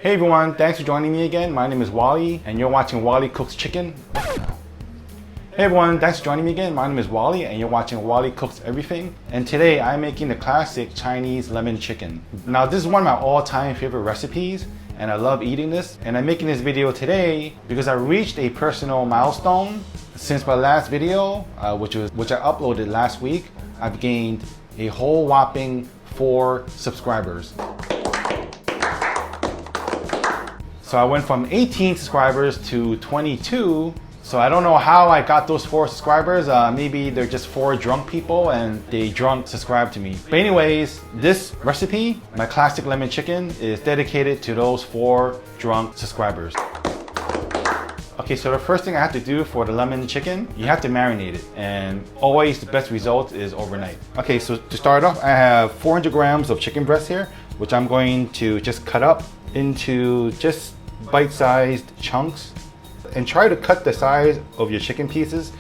Hey everyone, thanks for joining me again. My name is Wally and you're watching Wally Cooks Chicken. Hey everyone, thanks for joining me again. My name is Wally and you're watching Wally Cooks Everything. And today I'm making the classic Chinese lemon chicken. Now this is one of my all-time favorite recipes and I love eating this. And I'm making this video today because I reached a personal milestone. Since my last video, which I uploaded last week, I've gained a whole whopping 4 subscribers. So I went from 18 subscribers to 22. So I don't know how I got those 4 subscribers. Maybe they're just 4 drunk people and they drunk subscribe to me. But anyways, this recipe, my classic lemon chicken, is dedicated to those 4 drunk subscribers. Okay, so the first thing I have to do for the lemon chicken, you have to marinate it. And always the best result is overnight. Okay, so to start off, I have 400 grams of chicken breast here, which I'm going to just cut up into just bite-sized chunks. And try to cut the size of your chicken pieces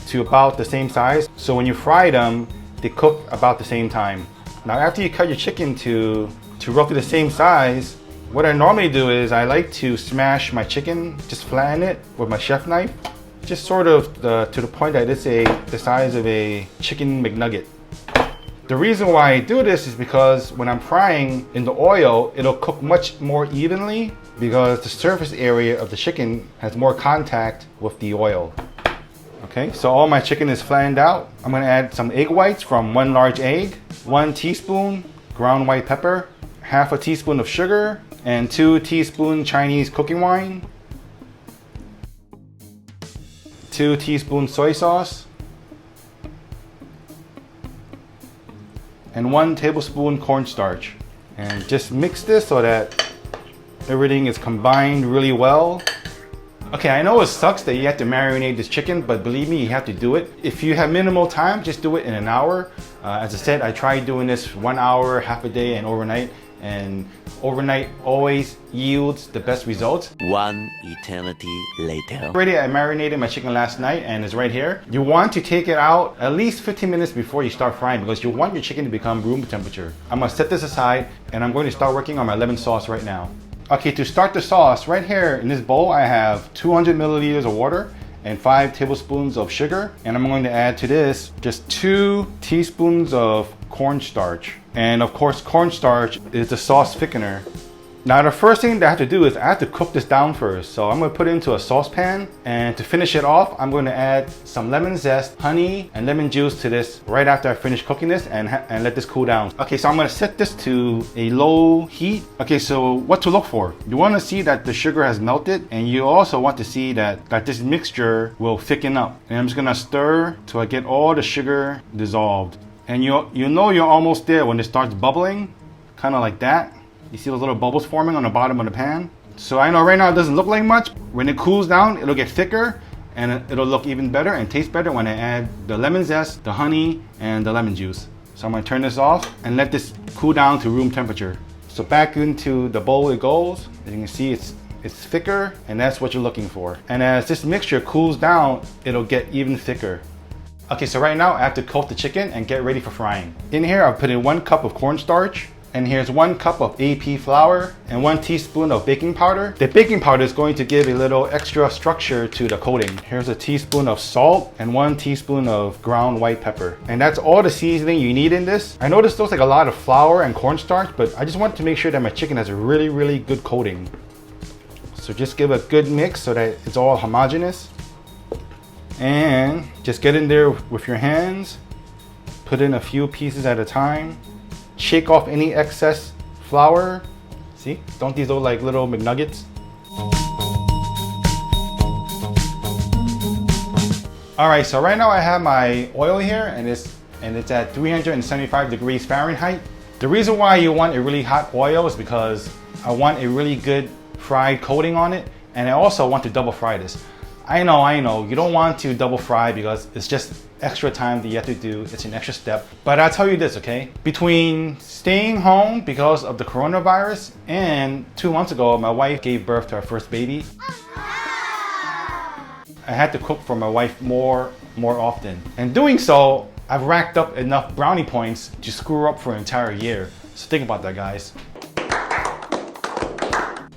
to about the same size. So when you fry them, they cook about the same time. Now after you cut your chicken to roughly the same size, what I normally do is I like to smash my chicken, just flatten it with my chef knife, just sort of to the point that it's the size of a chicken McNugget. The reason why I do this is because when I'm frying in the oil, it'll cook much more evenly because the surface area of the chicken has more contact with the oil. Okay, so all my chicken is flattened out. I'm gonna add some egg whites from 1 large egg, 1 teaspoon ground white pepper, half a teaspoon of sugar, and 2 teaspoons Chinese cooking wine, 2 teaspoons soy sauce, and 1 tablespoon cornstarch. And just mix this so that everything is combined really well. Okay, I know it sucks that you have to marinate this chicken, but believe me, you have to do it. If you have minimal time, just do it in an hour. As I said, I tried doing this 1 hour, half a day, and overnight. And overnight always yields the best results. 1 eternity later. Already I marinated my chicken last night and it's right here. You want to take it out at least 15 minutes before you start frying because you want your chicken to become room temperature. I'm gonna set this aside and I'm going to start working on my lemon sauce right now. Okay, to start the sauce, right here in this bowl I have 200 milliliters of water and 5 tablespoons of sugar. And I'm going to add to this just 2 teaspoons of cornstarch. And of course, cornstarch is the sauce thickener. Now the first thing that I have to do is I have to cook this down first. So I'm going to put it into a saucepan, and to finish it off, I'm going to add some lemon zest, honey, and lemon juice to this right after I finish cooking this and let this cool down. Okay, so I'm going to set this to a low heat. Okay, so what to look for? You want to see that the sugar has melted, and you also want to see that this mixture will thicken up. And I'm just going to stir till I get all the sugar dissolved. And you know you're almost there when it starts bubbling, kind of like that. You see those little bubbles forming on the bottom of the pan? So I know right now it doesn't look like much. When it cools down, it'll get thicker and it'll look even better and taste better when I add the lemon zest, the honey, and the lemon juice. So I'm gonna turn this off and let this cool down to room temperature. So back into the bowl it goes. As you can see, it's thicker, and that's what you're looking for. And as this mixture cools down, it'll get even thicker. Okay, so right now I have to coat the chicken and get ready for frying. In here I've put in 1 cup of cornstarch, and here's 1 cup of a.k.a. flour and 1 teaspoon of baking powder. The baking powder is going to give a little extra structure to the coating. Here's a teaspoon of salt and 1 teaspoon of ground white pepper. And that's all the seasoning you need in this. I know this looks like a lot of flour and cornstarch, but I just want to make sure that my chicken has a really, really good coating. So just give a good mix so that it's all homogeneous. And just get in there with your hands, put in a few pieces at a time, shake off any excess flour. See, don't these look like little McNuggets? All right, so right now I have my oil here and it's at 375 degrees Fahrenheit. The reason why you want a really hot oil is because I want a really good fried coating on it, and I also want to double fry this. I know, you don't want to double fry because it's just extra time that you have to do. It's an extra step. But I'll tell you this, okay? Between staying home because of the coronavirus and 2 months ago, my wife gave birth to our first baby. I had to cook for my wife more often. And doing so, I've racked up enough brownie points to screw up for an entire year. So think about that, guys.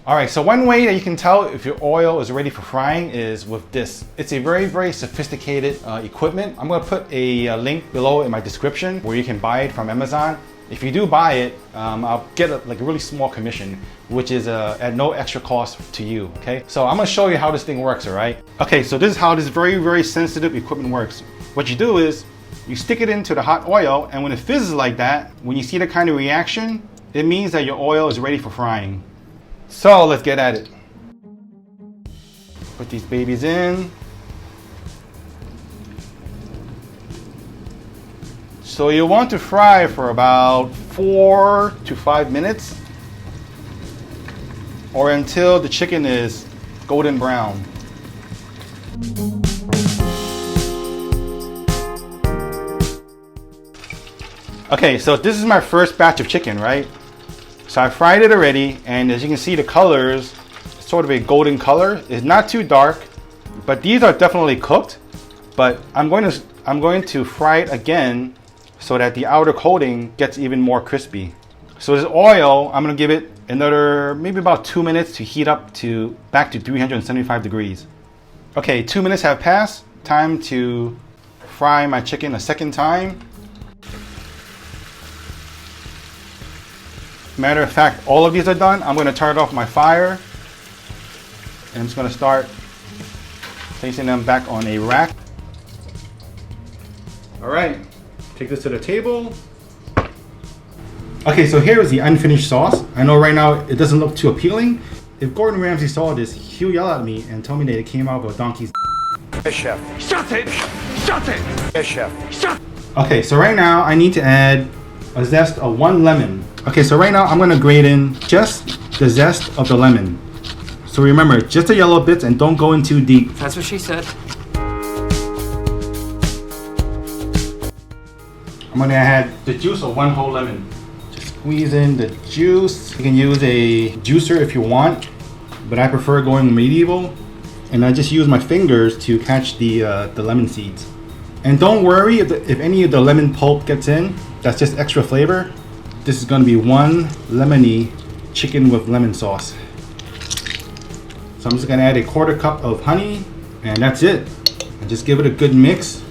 All right, so one way that you can tell if your oil is ready for frying is with this. It's a very, very sophisticated equipment. I'm gonna put a link below in my description where you can buy it from Amazon. If you do buy it, I'll get a really small commission, which is at no extra cost to you, okay? So I'm gonna show you how this thing works, all right? Okay, so this is how this very, very sensitive equipment works. What you do is, you stick it into the hot oil, and when it fizzes like that, when you see the kind of reaction, it means that your oil is ready for frying. So let's get at it. Put these babies in. So you want to fry for about 4 to 5 minutes, or until the chicken is golden brown. Okay, so this is my first batch of chicken, right? So I fried it already, and as you can see, the colors, sort of a golden color. It's not too dark, but these are definitely cooked. But I'm going to fry it again so that the outer coating gets even more crispy. So this oil, I'm gonna give it another maybe about 2 minutes to heat up back to 375 degrees. Okay, 2 minutes have passed. Time to fry my chicken a second time. Matter of fact, all of these are done. I'm going to turn off my fire, and I'm just going to start placing them back on a rack. All right, take this to the table. Okay, so here is the unfinished sauce. I know right now it doesn't look too appealing. If Gordon Ramsay saw this, he'll yell at me and tell me that it came out of a donkey's. Yes, chef. Shut it! Shut it! Yes, chef. Shut. Okay, so right now I need to add a zest of 1 lemon. Okay, so right now I'm gonna grate in just the zest of the lemon. So remember, just the yellow bits and don't go in too deep. That's what she said. I'm gonna add the juice of 1 whole lemon. Just squeeze in the juice. You can use a juicer if you want, but I prefer going medieval. And I just use my fingers to catch the lemon seeds. And don't worry if any of the lemon pulp gets in, that's just extra flavor. This is gonna be 1 lemony chicken with lemon sauce. So I'm just gonna add a 1/4 cup of honey, and that's it. And just give it a good mix.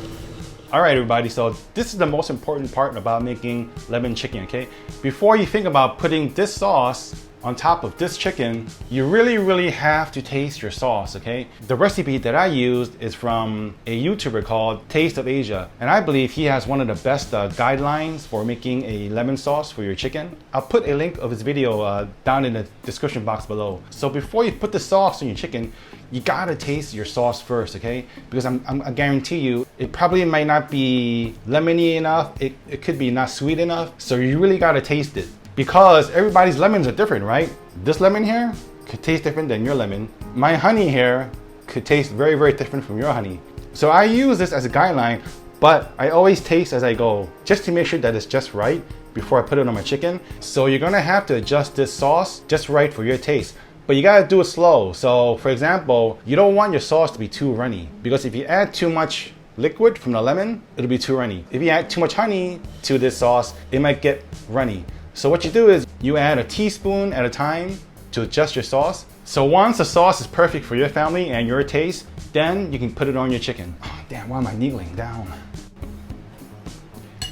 All right, everybody, so this is the most important part about making lemon chicken, okay? Before you think about putting this sauce on top of this chicken, you really have to taste your sauce, okay? The recipe that I used is from a YouTuber called Taste of Asia, and I believe he has one of the best guidelines for making a lemon sauce for your chicken. I'll put a link of his video down in the description box below. So before you put the sauce on your chicken, you gotta taste your sauce first, okay? Because I guarantee you, it probably might not be lemony enough, it could be not sweet enough, so you really gotta taste it. Because everybody's lemons are different, right? This lemon here could taste different than your lemon. My honey here could taste very different from your honey. So I use this as a guideline, but I always taste as I go, just to make sure that it's just right before I put it on my chicken. So you're gonna have to adjust this sauce just right for your taste. But you gotta do it slow. So for example, you don't want your sauce to be too runny, because if you add too much liquid from the lemon, it'll be too runny. If you add too much honey to this sauce, it might get runny. So what you do is you add a teaspoon at a time to adjust your sauce. So once the sauce is perfect for your family and your taste, then you can put it on your chicken. Oh, damn, why am I kneeling down?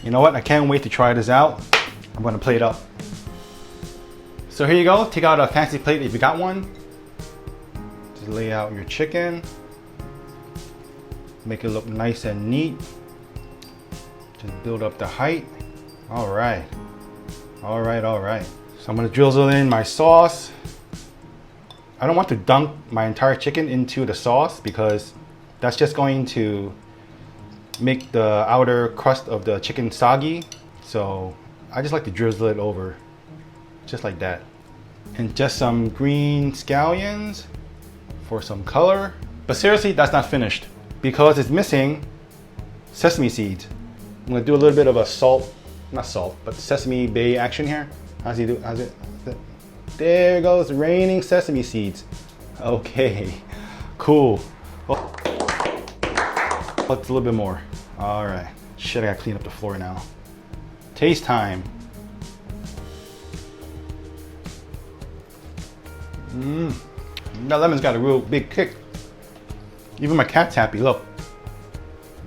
You know what? I can't wait to try this out. I'm gonna plate up. So here you go. Take out a fancy plate if you got one. Just lay out your chicken. Make it look nice and neat. Just build up the height. All right. All right. So I'm gonna drizzle in my sauce. I don't want to dunk my entire chicken into the sauce because that's just going to make the outer crust of the chicken soggy. So I just like to drizzle it over, just like that. And just some green scallions for some color. But seriously, that's not finished because it's missing sesame seeds. I'm gonna do a little bit of a not salt, but sesame bay action here. How's he do? How's it? There goes raining sesame seeds. Okay, cool. Oh, let's a little bit more. All right. Shit, I gotta clean up the floor now. Taste time. That lemon's got a real big kick. Even my cat's happy, look.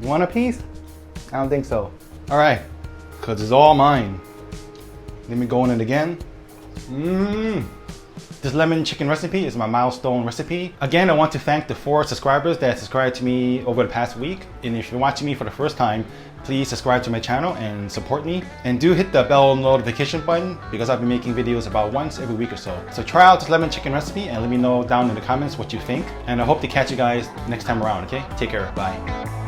You want a piece? I don't think so. All right, cause it's all mine. Let me go in it again. This lemon chicken recipe is my milestone recipe. Again, I want to thank the 4 subscribers that subscribed to me over the past week. And if you're watching me for the first time, please subscribe to my channel and support me. And do hit the bell notification button because I've been making videos about once every week or so. So try out this lemon chicken recipe and let me know down in the comments what you think. And I hope to catch you guys next time around, okay? Take care, bye.